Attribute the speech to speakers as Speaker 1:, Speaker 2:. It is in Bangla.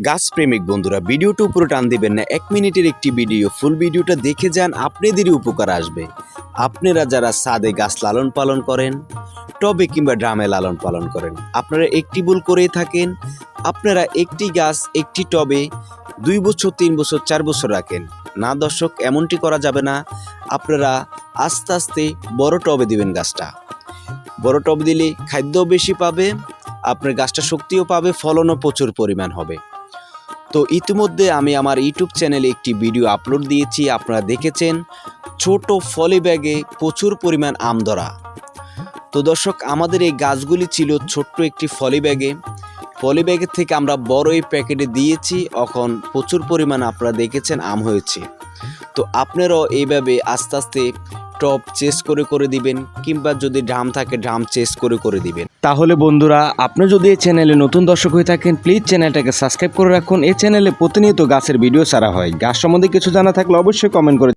Speaker 1: গাছপ্রেমিক বন্ধুরা, ভিডিওটা উপরে টান দিবেন না। 1 মিনিটের একটি ভিডিও, ফুল ভিডিওটা দেখে যান, আপনাদেরই উপকার আসবে। আপনারা যারা ছাদে গাছ লালন পালন করেন, টবে কিংবা ড্রামে লালন পালন করেন, আপনারা একটি ভুল করেই থাকেন। আপনারা একটি গাছ একটি টবে 2 বছর 3 বছর 4 বছর রাখেন না। দর্শক, এমনটি করা যাবে না। আপনারা আস্তে আস্তে বড় টবে দিবেন গাছটা। বড় টব দিলে খাদ্যও বেশি পাবে, আপনার গাছটা শক্তিও পাবে, ফলনও প্রচুর পরিমাণ হবে। তো ইতিমধ্যে আমি আমার ইউটিউব চ্যানেলে একটি ভিডিও আপলোড দিয়েছি, আপনারা দেখেছেন। ছোট ফলি ব্যাগে প্রচুর পরিমাণ আম ধরা। তো দর্শক, আমাদের এই গাছগুলি ছিল ছোট্ট একটি ফলি ব্যাগের থেকে আমরা বড় এই প্যাকেটে দিয়েছি। এখন প্রচুর পরিমাণ আপনারা দেখেছেন আম হয়েছে। তো আপনারাও এইভাবে আস্তে আস্তে টপ চেস করে দিবেন, কিংবা যদি ড্রাম থাকে ড্রাম চেস করে দিবেন।
Speaker 2: তাহলে বন্ধুরা, আপনি যদি এই চ্যানেলে নতুন দর্শক হয়ে থাকেন, প্লিজ চ্যানেলটাকে সাবস্ক্রাইব করে রাখুন। এই চ্যানেলে প্রতিনিয়ত গাছের ভিডিও ছাড়া হয়। গাছ সম্বন্ধে কিছু জানা থাকলে অবশ্যই কমেন্ট করে